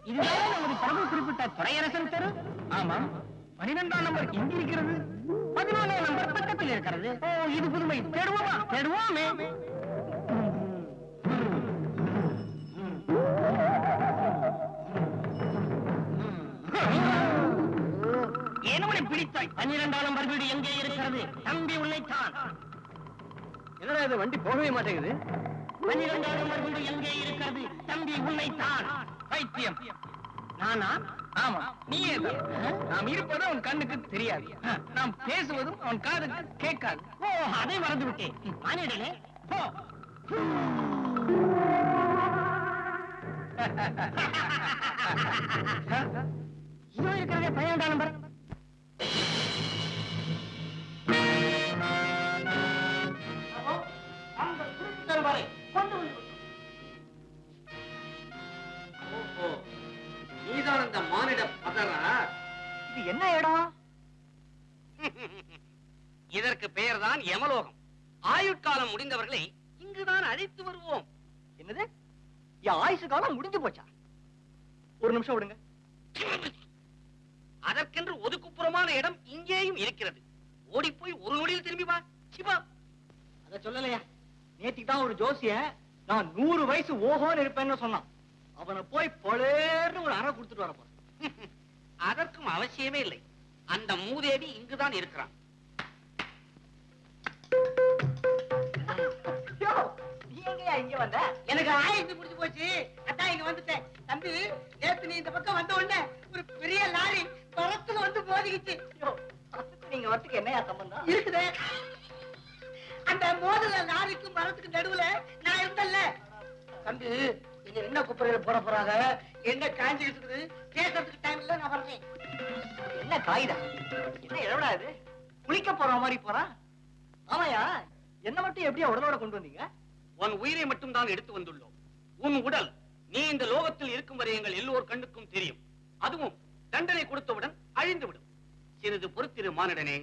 இதுதான் நமது பிரபு குறிப்பிட்ட துறையரசன் தெரு. ஆமாம், 12ஆம் நம்பர் இங்க இருக்கிறது, 14ஆம் நம்பர் பக்கத்தில் இருக்கிறது. ஓ, இது புதுமை. தேடுவோமா? தேடுவோமே. ஏனவனை பிடித்தாய்? 12ஆம் நம்பர் வீடு எங்கே இருக்கிறது? தம்பி உன்னைத்தான். என்னடா இது, வண்டி போகவே மாட்டேங்குது. 12ஆம் நம்பர் வீடு எங்கே இருக்கிறது? தம்பி உன்னைத்தான். பைத்தியம். நானா? ஆமா, நீயே தான். நாம் இருப்பதும் அவன் கண்ணுக்கு தெரியாது, நாம் பேசுவதும் அவன் காதுக்கு கேட்காது. ஓ, அதை மறந்து விட்டேன். மானிடலே போ. இதோ இருக்கிறதே 12ஆம் நம்பர். அந்த குறிப்பிட்ட நம்பரை கொண்டு வந்து. ஓஹோ, நீதான் அந்த மானிட பதரா? இது என்ன இடம்? இதற்கு பெயர்தான் யமலோகம். ஆயுட்காலம் முடிந்தவர்களை இங்குதான் அழைத்து வருவோம். என்னது? என் ஆயுசு காலம் முடிஞ்சு போச்சா? ஒரு நிமிஷம் விடுங்க. அதற்கென்று ஒதுக்குப்புறமான இடம் இங்கேயும் இருக்கிறது. ஓடி போய் ஒரு நொடியில் திரும்பி வா. சிவா, அத சொல்லலையா? நேத்திக்கு தான் ஒரு ஜோசிய நான் 100 வயசு ஓஹோன்னு இருப்பேன்னு சொன்னான். அவனை போய் பொலேர்னு ஒரு அறை கொடுத்துட்டு வரப்போம். அதற்கும் அவசியமே இல்லை. அந்த மூதேவி இங்குதான் இருக்கிறான். நீ எங்கயா இங்க வந்த? எனக்கு ஆயுசு முடிஞ்சு போச்சு, அதான் இங்க வந்துட்டேன். தம்பி, நேத்து நீ இந்த பக்கம் வந்த உடனே ஒரு பெரிய லாரி பரத்துல வந்து மோதிக்கிச்சு. நீங்க வரத்துக்கு என்னையா சம்பந்தம் இருக்குதே, அந்த மோதல லாரிக்கு மரத்துக்கு நடுவுல நான் இருந்தல்ல. தம்பி, இங்க என்ன குப்பரையில போட போறாங்க, என்ன காஞ்சிக்கிட்டு இருக்குது, கேட்கறதுக்கு டைம் இல்ல, நான் வர்றேன். என்ன காகிதம்? என்ன எவ்வளோ இது? குளிக்க போற மாதிரி போறான். ஆமாயா, என்ன மட்டும் எப்படியா உடலோட கொண்டு வந்தீங்க? உன் உயிரை மட்டும் தான் எடுத்து வந்துள்ளோம். உன் உடல் நீ இந்த லோகத்தில் இருக்கும் வரை எங்கள் எல்லோர் கண்ணுக்கும் தெரியும். அதுவும் தண்டனை கொடுத்தவுடன் அழிந்துவிடும். சிறிது பொறுத்திரு மானிடனே.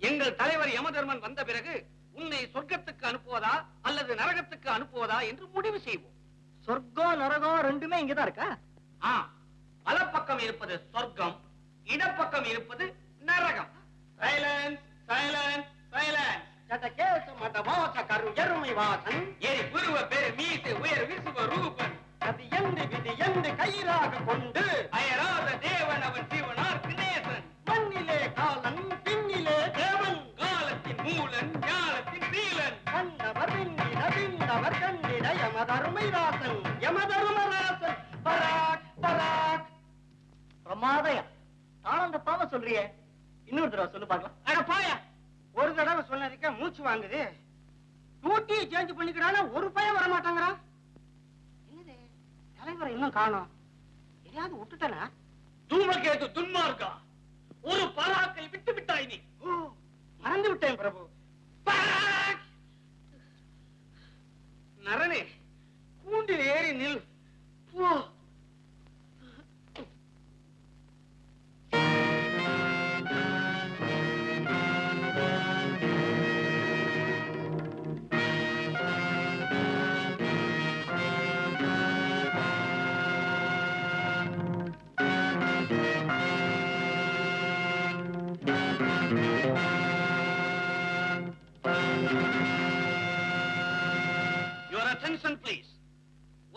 எங்கள் தலைவர் யமதர்மன் வந்த பிறகு உன்னை சொர்க்கத்துக்கு அனுப்புவதா அல்லது நரகத்துக்கு அனுப்புவதா என்று முடிவு செய்வோம். சொர்க்கம் நரகம் ரெண்டுமே இங்கதான் இருக்கா? வலப்பக்கம் இருப்பது சொர்க்கம், இடப்பக்கம் இருப்பது நரகம். Silence, silence, silence. சதகேச மதவாச கரு எருமை வாசன், ஏறி புருவ பேரு மீசை உயர் விசுவ ரூபன், அது எந்து விதி எந்து கயிறாக கொண்டு அயராத தேவன் அவன் சிவனார் கிணேசன். மண்ணிலே காலன் பின்னிலே தேவன், காலத்தின் மூலன் ஞானத்தின் நீலன். கண்டவர் பின்னிடவர் கண்டிட யமதருமை ராசன், யமதருமராசன். பராக் பராக். பிரமாதயம். தானம் தப்பாம சொல்றியே, இன்னொரு தடவை சொல்லு பார்க்கலாம். அட போயா, ஒரு தடவை சொன்னதுக்கே மூச்சு வாங்குது. டியூட்டியை சேஞ்ச் பண்ணிக்கிறான, ஒரு பையன் வர மாட்டாங்கிறான். என்னது, தலைவரை இன்னும் காணோம். எதையாவது விட்டுட்டனா? தூமகேது துன்மார்க்கா, ஒரு பராக்கை விட்டு விட்டாய் நீ. ஓ, மறந்து விட்டேன் பிரபு. பராக்! நரனே, கூண்டில் ஏறி நில். போ.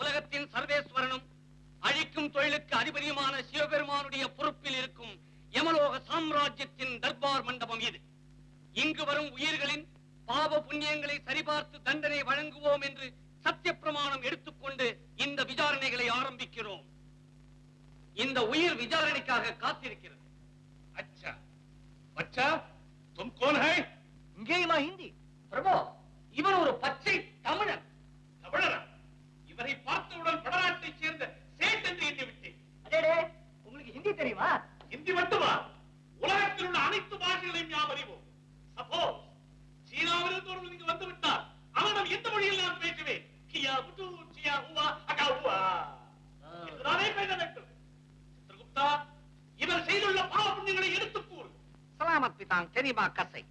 உலகத்தின் சர்வேஸ்வரனும் அழிக்கும் தொழிலுக்கு அதிபதியுமான சிவபெருமானுடைய பொறுப்பில் இருக்கும் யமலோக சாம்ராஜ்யத்தின் தர்பார் மண்டபம் இது. இங்கு வரும் உயிர்களின் பாவ புண்ணியங்களை சரிபார்த்து தண்டனை வழங்குவோம் என்று சத்திய பிரமாணம் எடுத்துக்கொண்டு இந்த விசாரணைகளை ஆரம்பிக்கிறோம். இந்த உயிர் விசாரணைக்காக காத்திருக்கிறது. अच्छा, बच्चा, तुम कौन है? இங்கேயுமா ஹிந்தி? பிரபு, இவன் ஒரு பச்சை தமிழன். தமிழரா? இவரை பார்த்தவுடன் வடநாட்டைச் சேர்ந்த சேட் என்று எண்ணி விட்டேன். அடேடே, உங்களுக்கு ஹிந்தி தெரியுமா? ஹிந்தி மட்டுமா, உலகத்தில் உள்ள அனைத்து பாஷைகளையும் நாம் அறிவோம். சப்போஸ் சீனாவிலிருந்து ஒருவன் இங்கு வந்து விட்டார், அவனிடம் எந்த மொழியில் நான் பேசுவேன்? கியா புட்டு சியா ஹுவா அகா ஹுவா என்றுதானே பேச வேண்டும். சித்திரகுப்தா, இவர் செய்துள்ள பாவ புண்ணியங்களை எடுத்துக் கூறு. சலாமத் பிதாங் தெரியுமா கசை?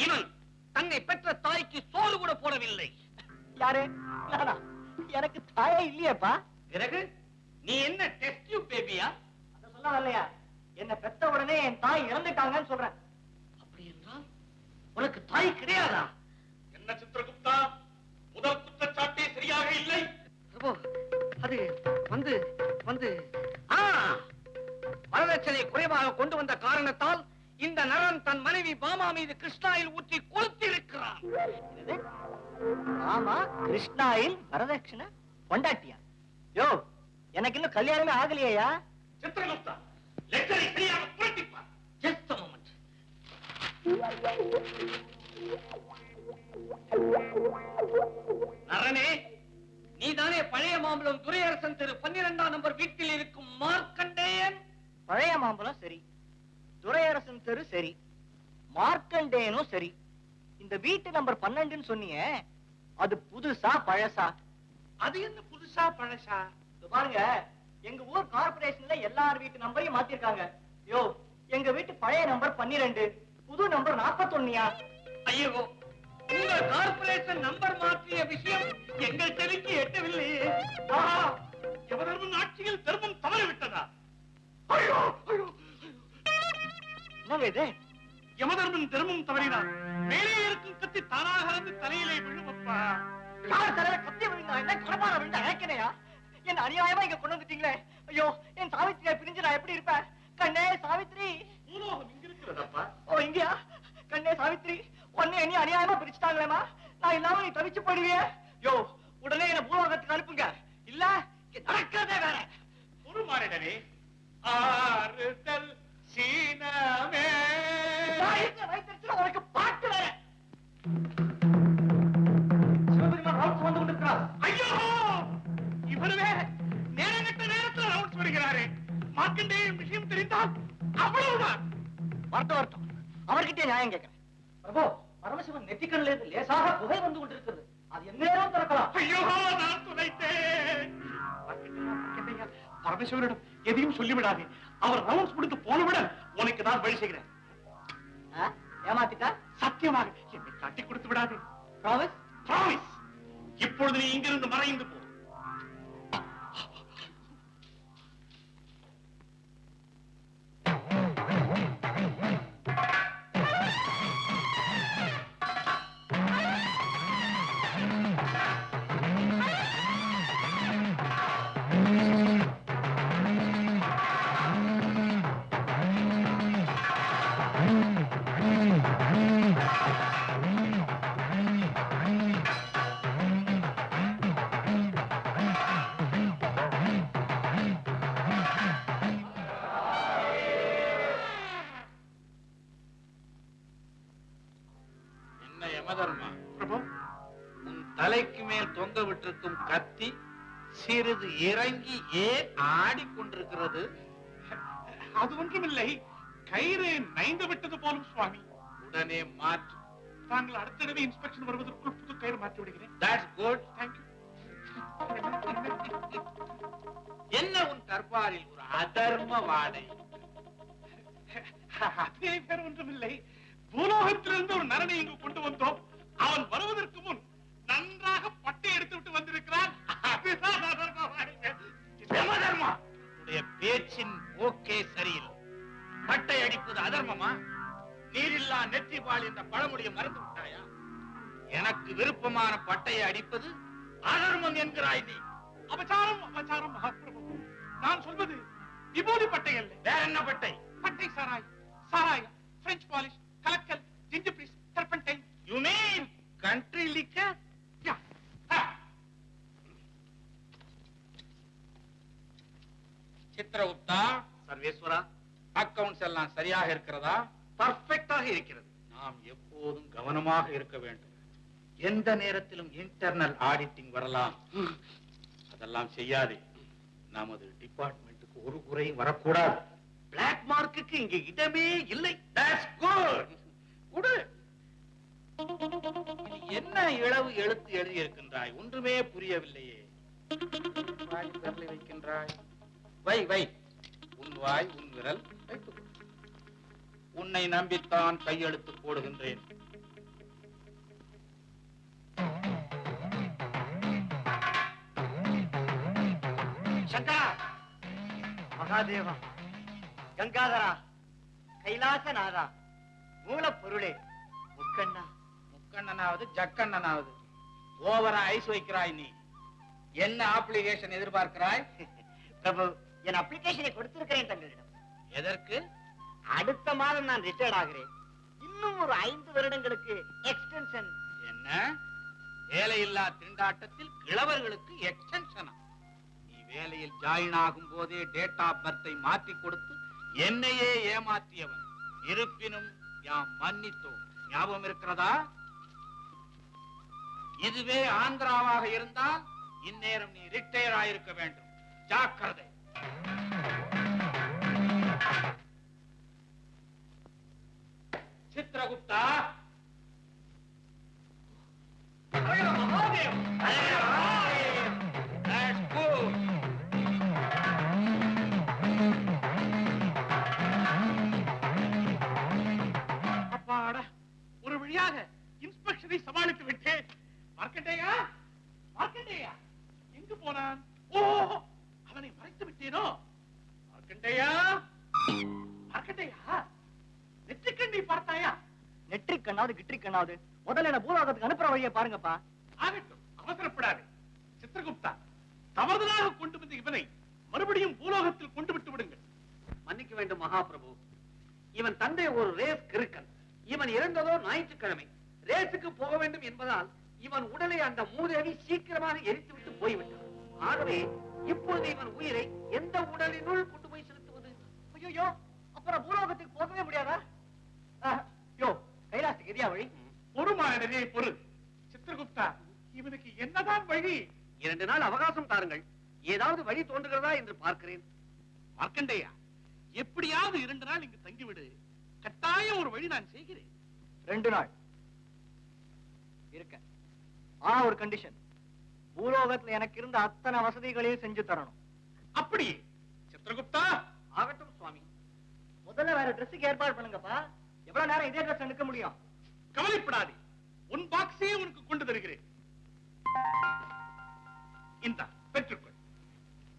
இவன் தன்னை பெற்ற தாய்க்கு சோறு கூட போடவில்லை. யாரு? நானா? எனக்கு தாயே இல்லையேப்பா. பிறகு நீ என்ன டெஸ்ட் டியூப் பேபியா? அத சொல்ல வரலையா, என்ன பெத்த உடனே என் தாய் இறந்துட்டாங்கன்னு சொல்றேன். அப்படி என்றால் உனக்கு தாய் கிடையாதா? என்ன சித்திரகுப்தா, முதல் குற்றச்சாட்டே சரியாக இல்லை. பிரபு, அது வந்து வந்து வரதட்சணை குறைவாக கொண்டு வந்த காரணத்தால் இந்த நரன் தன் மனைவி பாமா மீது கிருஷ்ணாயில் ஊற்றி கொளுத்தி இருக்கிறான். ஆமா, கிருஷ்ணாயில் வரதட்சணை கொண்டாட்டியா? யோ, எனக்கு இன்னும் கல்யாணமே ஆகலையா? சித்திரகுப்தா, லெட்டரை சரியாக புரட்டிப்பார். Just a moment. நரனே, நீதானே பழைய மாம்பலம் துரையரசன் தெரு 12ஆம் நம்பர் வீட்டில் இருக்கும் மார்க்கண்டேயன்? பழைய மாம்பழம் சரி, துரையரசன் தெரு சரி, மார்க்கண்டேயனும் சரி. இந்த வீட்டு நம்பர் 12ன்னு சொன்னீங்க, அது புதுசா பழசா? அது என்ன புதுசா பழசா? இது பாருங்க, எங்க ஊர் கார்பரேஷன்ல எல்லார் வீட்டு நம்பரையும் மாத்திருக்காங்க. யோ, எங்க வீட்டு பழைய நம்பர் 12, புது நம்பர் 41யா? ஐயோ, உங்கள் கார்பரேஷன் நம்பர் மாற்றிய விஷயம் எங்கள் செவிக்கு எட்டவில்லையே. யமதர்மன் ஆட்சியில் தர்மம் தவறிவிட்டதா? ஐயோ ஐயோ, என்னங்க இது? யமதர்மன் தர்மம் தவறினார். மேலே இருக்கும் கத்தி தானாக வந்து தலையிலே விழுவப்பா. யார் தலையில கத்தி விழுந்தா என்ன, கடப்பார விழுந்தா ஏக்கனையா? என்ன அநியாயமா இங்க கொண்டு வந்துட்டீங்களே. ஐயோ, என் சாவித்திரியை பிரிஞ்சு நான் எப்படி இருப்பேன்? கண்ணே சாவித்திரி. பூலோகம் இங்க இருக்கிறதப்பா. ஓ, இங்கயா? கண்ணே சாவித்திரி, உன்னை என்ன அநியாயமா பிரிச்சுட்டாங்களேமா? நான் இல்லாம நீ தவிச்சு போயிடுவியே. யோ, உடனே என்ன பூலோகத்துக்கு அனுப்புங்க, இல்ல இங்க நடக்கிறதே வேற. ஒரு மாறிடனே ஆறுதல் சீனமே. வயிற்று உனக்கு பாட்டு வேற. சிவபெருமான் ரவுண்ட்ஸ் வந்து கொண்டிருக்கிறார். ஐயோ, இவருவே நேரங்கட்ட நேரத்தில் ரவுண்ட்ஸ் வருகிறாரே. மார்க்கண்டேயன் விஷயம் தெரிந்தால் அவ்வளவுதான். வரட்டும் வரட்டும், அவர்கிட்ட நியாயம் கேட்கிறேன். பிரபு, பரமசிவன் நெற்றிக்கண்ணில் இருந்து லேசாக புகை வந்து கொண்டிருக்கிறது, அது எந்நேரம் திறக்கலாம். ஐயோ, நான் துளைத்தேன். மார்க்கண்டேயா, பரமேஸ்வரிடம் எதையும் சொல்லிவிடாதே. அவர் ரவுண்ட்ஸ் முடித்து போனவுடன் உனக்கு நான் வழி செய்கிறேன். ஏமாத்திட்டா? சத்தியமாக என்னை காட்டி கொடுத்து விடாதே. ப்ராமிஸ்? பிராமிஸ். இப்பொழுது நீ இங்கிருந்து மறைந்து போ. என்ன யமதர்மா, பிரபு, உன் தலைக்கு மேல் தொங்க விட்டிருக்கும் கத்தி சிறிது இறங்கி ஏன் ஆடிக்கொண்டிருக்கிறது? அது ஒன்றுமில்லை, கயிறு நைந்து விட்டது போலும் சுவாமி. உடனே மாற்று. தாங்கள் அடுத்த தடவை இன்ஸ்பெக்ஷன் வருவதற்குள் புது கயிறு மாற்றி விடுகிறேன். That's good. தேங்க்யூ. என்ன உன் தர்பாரில் ஒரு அதர்ம வாடை? அதே பேர் ஒன்றுமில்லை, பூலோகத்திலிருந்து ஒரு நரனை இங்கு கொண்டு வந்தோம். அவன் வருவதற்கு முன் நன்றாக பட்டை எடுத்து விட்டு வந்திருக்கிறான். அதுதான் அதர்மவாடி. யமதர்மா, உன்னுடைய பேச்சின் போக்கே சரியில்லை. பட்டை அடிப்பது அதர்மமா? நீரில்லா நெற்றிபால் என்ற பழமொழியை மறந்து விட்டாயா? எனக்கு விருப்பமான பட்டையை அடிப்பது அதர்மம் என்கிறாய் நீ. அபச்சாரம் அபச்சாரம் மகாபிரபு. நான் சொல்வது விபூதி பட்டை அல்ல. வேற என்ன பட்டை? பட்டை சாராய், சாராயம், பிரெஞ்சு பாலிஷ், கலக்கல், ginger beers, turpentine. You mean country liquor? Chitragupta, Sarveshwara, accounts எல்லாம் சரியாக இருக்கிறதா? பர்ஃபெக்டாக இருக்கிறது. நாம் எப்போதும் கவனமாக இருக்க வேண்டும். எந்த நேரத்திலும் இன்டர்னல் ஆடிட்டிங் வரலாம். அதெல்லாம் செய்யாதே. நமது டிபார்ட்மெண்ட்டுக்கு ஒரு குறையும் வரக்கூடாது. பிளாக் மார்க்குக்கு இங்க இடமே இல்லை. That's good. குடு. நீ என்ன இளவு எழுத்து எழுதி இருக்கின்றாய்? ஒன்றுமே புரியவில்லையே. வாய் விரலை வைக்கின்றாய். வை வை. உன் வாய் உன் விரல் வைத்துக் கொள். உன்னை நம்பித்தான் கையெழுத்து போடுகின்றேன். சங்கரா, மகாதேவா, கங்காதரா, கைலாசநாதா, மூலப்பொருளே, முக்கண்ணா. முக்கண்ணனாவது ஜக்கண்ணனாவது ஓவரா ஐஸ் வைக்கிறாய் நீ. என்ன அப்ளிகேஷன் எதிர்பார்க்கிறாய்? பிரபு, என் அப்ளிகேஷனை கொடுத்திருக்கிறேன் தங்களிடம். எதற்கு? அடுத்த மாதம் நான் ரிட்டையர்ட் ஆகிறேன். இன்னும் ஒரு 5 வருடங்களுக்கு எக்ஸ்டென்ஷன். என்ன வேலையில்லா திண்டாட்டத்தில் கிழவர்களுக்கு எக்ஸ்டென்ஷனா? நீ வேலையில் ஜாயின் ஆகும் போதே டேட் ஆஃப் பர்த்தை மாற்றி கொடுத்து என்னையே ஏமாற்றியவன். இருப்பினும் யாம் மன்னித்தோம். ஞாபகம் இருக்கிறதா? இதுவே ஆந்திராவாக இருந்தால் இந்நேரம் நீ ரிட்டையர் ஆயிருக்க வேண்டும். ஜாக்கிரதை. Chitragupta, That's good. அப்பாடா, ஒரு வழியாக இன்ஸ்பெக்ஷனை சமாளித்து விட்டேன். மார்க்கண்டேயா, மார்க்கண்டேயா எங்கு போனான்? ஓ, அவனை மறைத்து விட்டேனோ? மார்க்கண்டேயா, மார்க்கண்டேயா, நெற்றிக்கண்ணை பார்த்தாயா? நெற்றிக் கண்ணாவது கிட்ரிக் கண்ணாவது முதல்ல என்ன பூலோகத்துக்கு அனுப்புற வழியை பாருங்கப்பா. ஆகட்டும், அவசரப்படாதே. சித்திரகுப்தா, தவறுதலாக கொண்டு வந்த இவனை மறுபடியும் பூலோகத்தில் கொண்டு விட்டு விடுங்கள். மன்னிக்க வேண்டும் மகாபிரபு. இவன் தந்தை ஒரு ரேஸ் கிறுக்கன். இவன் இறந்ததோ ஞாயிற்றுக்கிழமை. ரேஸுக்கு போக வேண்டும் என்பதால் இவன் உடலை அந்த மூதேவி சீக்கிரமாக எரித்துவிட்டு போய்விட்டான். ஆகவே இப்பொழுது இவன் உயிரை எந்த உடலினுள் கொண்டு போய் செலுத்துவது? ஐயோ, அப்புறம் பூலோகத்துக்கு போகவே முடியாதா? யோ, கைலாசத்துக்கு எதியா வழி? பொறுமானே பொறு. சித்திரகுப்தா, இவனுக்கு என்னதான் வழி? 2 நாள் அவகாசம் தாருங்கள். ஏதாவது வழி தோன்றுகிறதா என்று பார்க்கிறேன். மார்க்கண்டேயா, எப்படியாவது 2 நாள் இங்கு தங்கிவிடு. கட்டாயம் ஒரு வழி நான் செய்கிறேன். 2 நாள் இருக்க. ஒரு கண்டிஷன். பூலோகத்துல எனக்கு இருந்த அத்தனை வசதிகளையும் செஞ்சு தரணும். அப்படியே சித்திரகுப்தா. ஆகட்டும் சுவாமி. முதல்ல வேற ட்ரெஸ்ஸுக்கு ஏற்பாடு பண்ணுங்கப்பா. எவ்வளவு நேரம் இதே ட்ரெஸ் நிற்க முடியும்? கவலைப்படாதே, உன் பாக்ஸே உனக்கு கொண்டு தருகிறேன். இந்தா, பெற்றுக்கொள்.